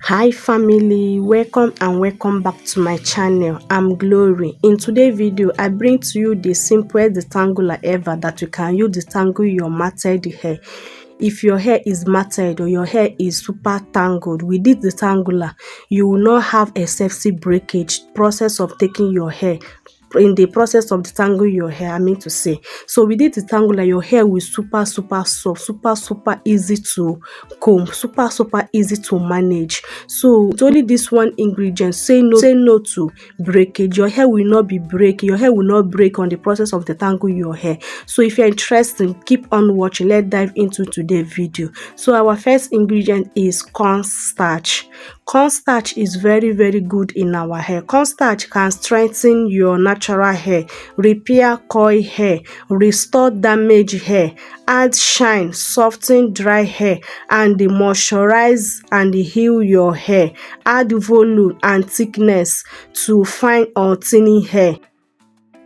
Hi family, welcome and welcome back to my channel. I'm Glory. In today's video, I bring to you the simplest detangler ever that you can use detangle your matted hair. If your hair is matted or your hair is super tangled, with this detangler, you will not have excessive breakage process of taking your hair. In the process of detangle your hair, I mean to say. So with this detangler, your hair will super soft, super easy to comb, super easy to manage. So it's only this one ingredient. Say no to breakage. Your hair will not be breaking. Your hair will not break on the process of detangle your hair. So if you're interested, keep on watching. Let's dive into today's video. So our first ingredient is cornstarch. Cornstarch is very good in our hair. Cornstarch can strengthen your natural hair, repair coil hair, restore damaged hair, add shine, soften dry hair, and moisturize and heal your hair, add volume and thickness to fine or thinning hair,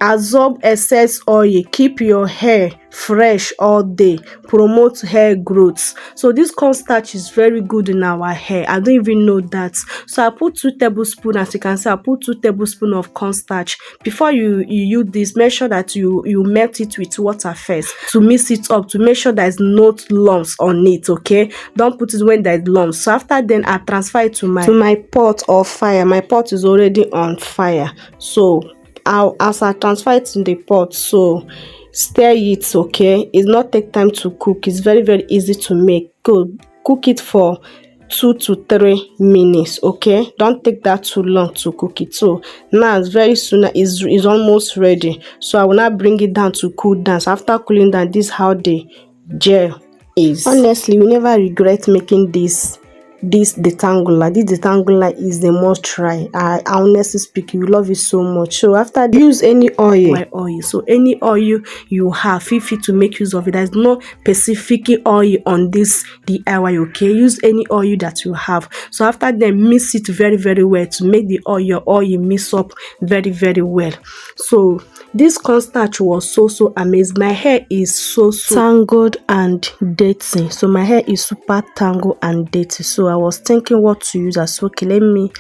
absorb excess oil, keep your hair fresh all day, promote hair growth. So this cornstarch is very good in our hair. I don't even know that. So I put 2 tablespoons. As you can see, I put 2 tablespoons of cornstarch. Before you use this, make sure that you melt it with water first to mix it up, to make sure there's no lumps on it. Okay, don't put it when there's lumps. So after then, I transfer it to my pot or fire. My pot is already on fire. So as I transfer it in the pot, so stir it. Okay, it's not take time to cook. It's very easy to make. Cook it for 2 to 3 minutes. Okay, don't take that too long to cook it. So now it's very soon is almost ready. So I will now bring it down to cool down. So after cooling down, this is how the gel is. Honestly, you never regret making this detangler. This detangler is the must try. I honestly speak, you love it so much. So after use any oil. So any oil you have, feel free to make use of it. There's no specific oil on this DIY. Okay, use any oil that you have. So after then, mix it very well to make the oil mix up very well. So this cornstarch was so amazing. My hair is so tangled and dirty. So my hair is super tangled and dirty. So I was thinking what to use. As okay, let me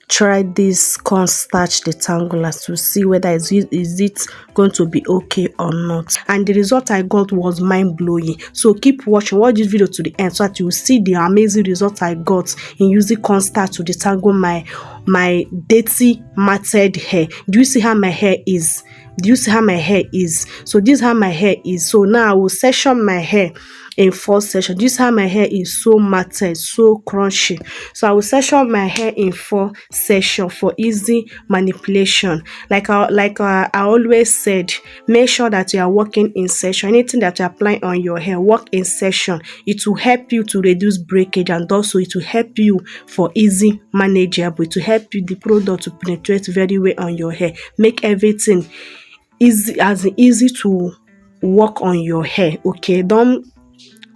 try this cornstarch detangler to see whether is it going to be okay or not. And the result I got was mind-blowing. So keep watching, watch this video to the end so that you will see the amazing result I got in using cornstarch to detangle my dirty matted hair. Do you see how my hair is? So this is how my hair is. So now I will section my hair in 4 sections. This is how my hair is, so matted, so crunchy. So I will section my hair in 4 sections for easy manipulation. Like I always said, make sure that you are working in section. Anything that you apply on your hair, work in section. It will help you to reduce breakage, and also it will help you for easy manageable. It will help you the product to penetrate very well on your hair, make everything easy to work on your hair. Okay, don't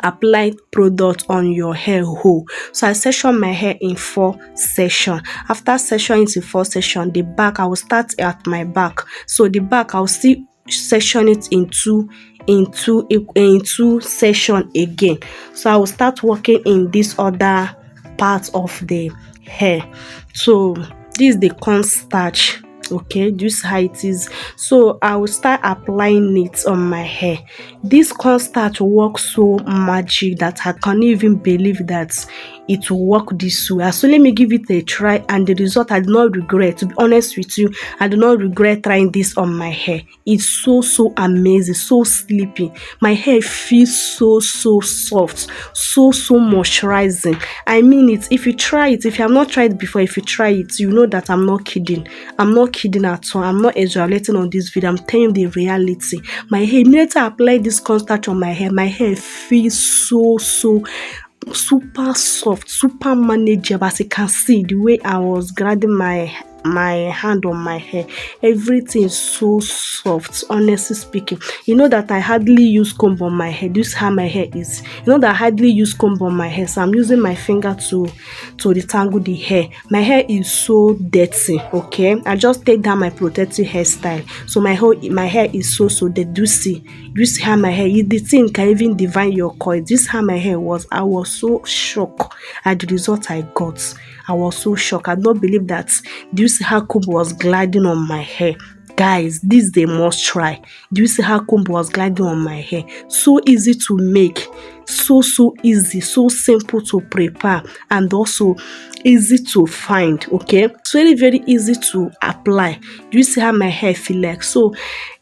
apply product on your hair whole. So I section my hair in 4 sections. After sectioning into 4 sections, the back, I will start at my back. So the back, I'll still section it in two section again. So I will start working in this other part of the hair. So this is the cornstarch. Okay, this is how it is. So I will start applying it on my hair. This cornstarch works so magic that I can't even believe that it will work this way. So let me give it a try, and the result I do not regret. To be honest with you, I do not regret trying this on my hair. It's so amazing, so sleepy. My hair feels so soft, so moisturizing. I mean it. If you try it, if you have not tried it before, if you try it, you know that I'm not kidding. I'm not kidding at all. I'm not exaggerating on this video. I'm telling you the reality. My hair, immediately I apply this cornstarch on my hair feels so super soft, super manageable. As you can see, the way I was grinding my my hand on my hair. Everything is so soft, honestly speaking. You know that I hardly use comb on my hair. This is how my hair is. You know that I hardly use comb on my hair, so I'm using my finger to detangle the hair. My hair is so dirty, okay? I just take down my protective hairstyle, so my hair is so dirty. Do you see how my hair, the thing can even divide your coil. This is how my hair was. I was so shocked at the result I got. I was so shocked. I don't believe that. Do you see how comb was gliding on my hair? Guys, this they must try. Do you see how comb was gliding on my hair? So easy to make, so easy, so simple to prepare, and also easy to find. Okay, it's very easy to apply. Do you see how my hair feel like? So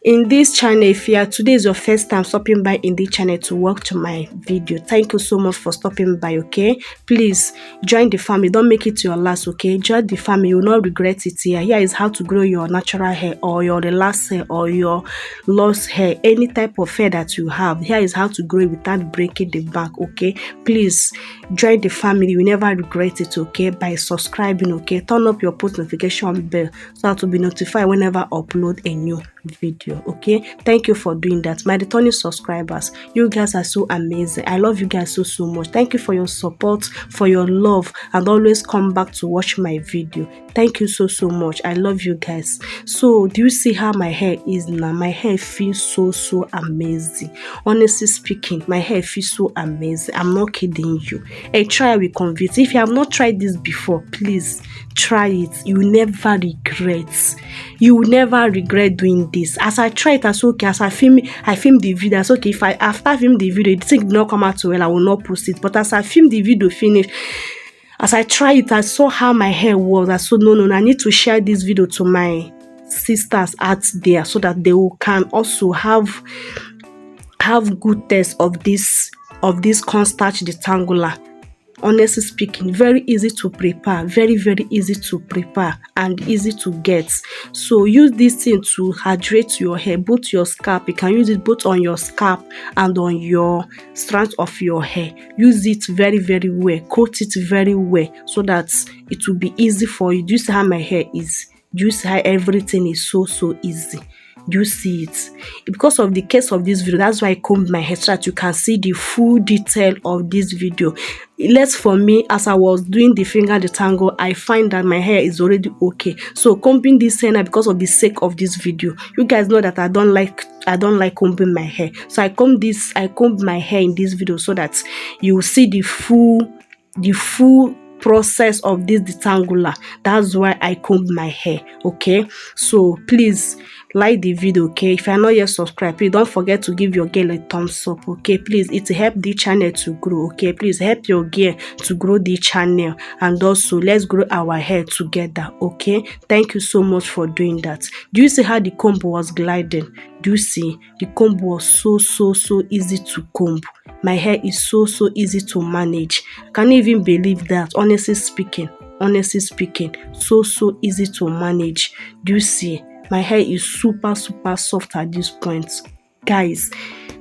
in this channel, if today is your first time stopping by in this channel to watch my video, thank you so much for stopping by. Okay, please join the family. Don't make it your last. Okay, join the family. You will not regret it. Here is how to grow your natural hair, or your relaxed hair, or your lost hair, any type of hair that you have. Here is how to grow it without breaking the back. Okay, please join the family. You will never regret it. Okay, by subscribing. Okay, turn up your post notification bell so that to be notified whenever I upload a new video. Okay, thank you for doing that. My returning subscribers, you guys are so amazing. I love you guys so much. Thank you for your support, for your love, and always come back to watch my video. Thank you so much. I love you guys. So do you see how my hair is now? My hair feels so amazing. Honestly speaking, my hair feels so amazing. I'm not kidding you. A try will convince. If you have not tried this before, please try it. You will never regret. You will never regret doing this. As I try it, as okay, as I film the video, as okay, if I after film the video, the thing did not come out well, I will not post it. But as I film the video finish, as I try it, I saw how my hair was. I said, no, I need to share this video to my sisters out there so that they can also have good taste of this cornstarch detangler. Honestly speaking, very easy to prepare, very easy to prepare and easy to get. So use this thing to hydrate your hair, both your scalp. You can use it both on your scalp and on your strands of your hair. Use it very well, coat it very well so that it will be easy for you. Do you see how my hair is? Do you see how everything is so easy? Do you see it? Because of the case of this video, that's why I combed my hair so that you can see the full detail of this video. Less for me, as I was doing the finger detangle, I find that my hair is already okay. So combing this hair now because of the sake of this video. You guys know that I don't like combing my hair. So I combed my hair in this video so that you will see the full process of this detangler. That's why I comb my hair. Okay, so please like the video. Okay, if you're not yet subscribed, please don't forget to give your girl a thumbs up. Okay, please, it help the channel to grow. Okay, please help your girl to grow the channel, and also let's grow our hair together. Okay, thank you so much for doing that. Do you see how the comb was gliding? Do you see the comb was so easy to comb? My hair is so easy to manage. Can't even believe that. Honestly speaking, so easy to manage. Do you see? My hair is super soft at this point, guys.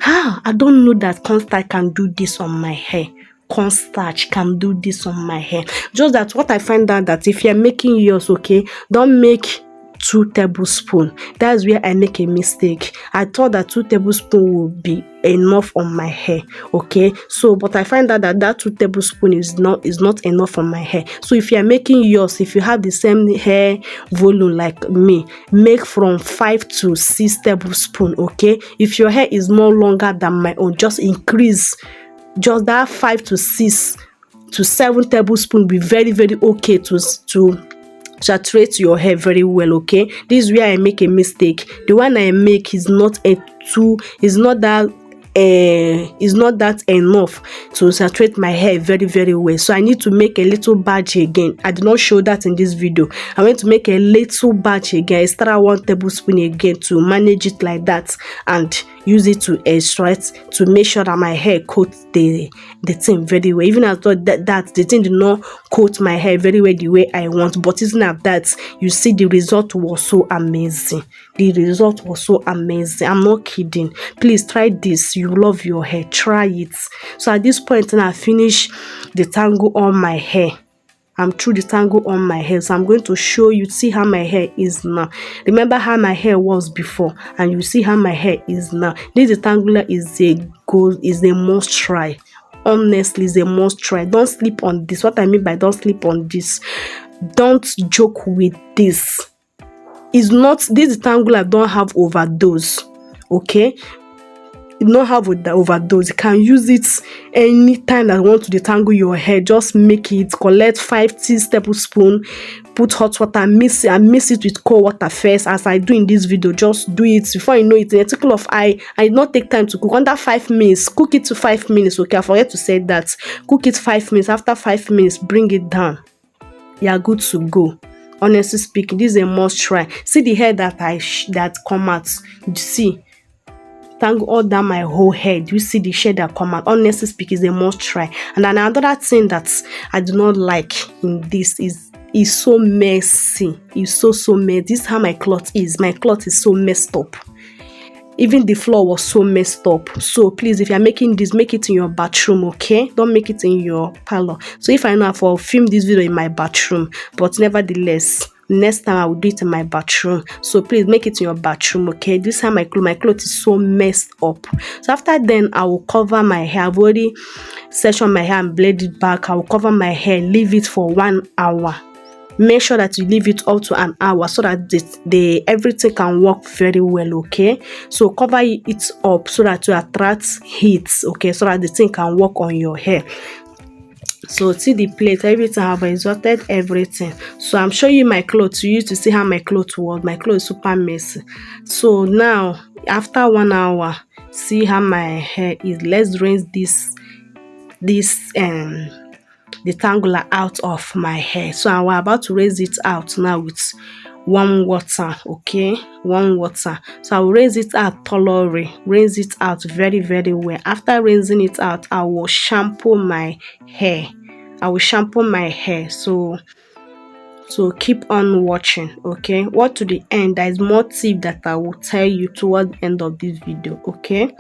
I don't know that Cornstarch can do this on my hair. Cornstarch can do this on my hair. Just that what I find out that if you're making yours, okay, don't make 2 tablespoons. That's where I make a mistake. I thought that 2 tablespoons would be enough on my hair. Okay, so but I find out that 2 tablespoons is not enough on my hair. So if you are making yours, if you have the same hair volume like me, make from 5 to 6 tablespoons. Okay, if your hair is more longer than my own, just increase just that 5 to 6 to 7 tablespoons. Be very okay to saturate your hair very well. Okay, this is where I make a mistake. The one I make is not that enough to saturate my hair very well. So I need to make a little batch again. I did not show that in this video. I went to make a little batch again, extra 1 tablespoon again to manage it like that and use it to extract to make sure that my hair coats the thing very well. Even as though that the thing did not coat my hair very well the way I want, but even at that, you see the result was so amazing. The result was so amazing. I'm not kidding. Please try this. You love your hair. Try it. So at this point, I finish the tangle on my hair. I'm through the tangle on my hair. So I'm going to show you, see how my hair is now. Remember how my hair was before, and you see how my hair is now. This detangler is a must try. Honestly, is a must try. Don't sleep on this. What I mean by don't sleep on this, don't joke with this. Is not, this detangler don't have overdose. Okay, you don't have the overdose. You can use it anytime that you want to detangle your hair. Just make it, collect 5 tablespoons, put hot water, mix it, and mix it with cold water first, as I do in this video. Just do it. Before you know it, in a tickle of eye, I did not take time to cook. Under 5 minutes, cook it to 5 minutes. Okay, I forget to say that. Cook it 5 minutes. After 5 minutes, bring it down. You are good to go. Honestly speaking, this is a must try. See the hair that that come out. You see, tangle all down my whole head. You see the shade that come out. Honestly speaking, is a must try. And then another thing that I do not like in this is so messy. It's so messy. This is how my cloth is. My cloth is so messed up. Even the floor was so messed up. So please, if you're making this, make it in your bathroom, okay? Don't make it in your parlor. So if I know I'll film this video in my bathroom, but nevertheless, next time I will do it in my bathroom. So please make it in your bathroom, okay? This time my clothes is so messed up. So after then, I will cover my hair. I've already sectioned my hair and blade it back. I will cover my hair, leave it for 1 hour. Make sure that you leave it up to an hour so that everything can work very well, okay? So cover it up so that you attract heat, okay? So that the thing can work on your hair. So see the plate, everything, I have exhausted everything. So I'm showing you my clothes. You used to see how my clothes was. My clothes is super messy. So now after 1 hour, see how my hair is. Let's rinse this detangler out of my hair. So I'm about to rinse it out now with warm water, okay? Warm water. So I will rinse it out thoroughly, rinse it out very well. After rinsing it out, I will shampoo my hair. So keep on watching, okay? Watch to the end. There is more tip that I will tell you toward the end of this video, okay?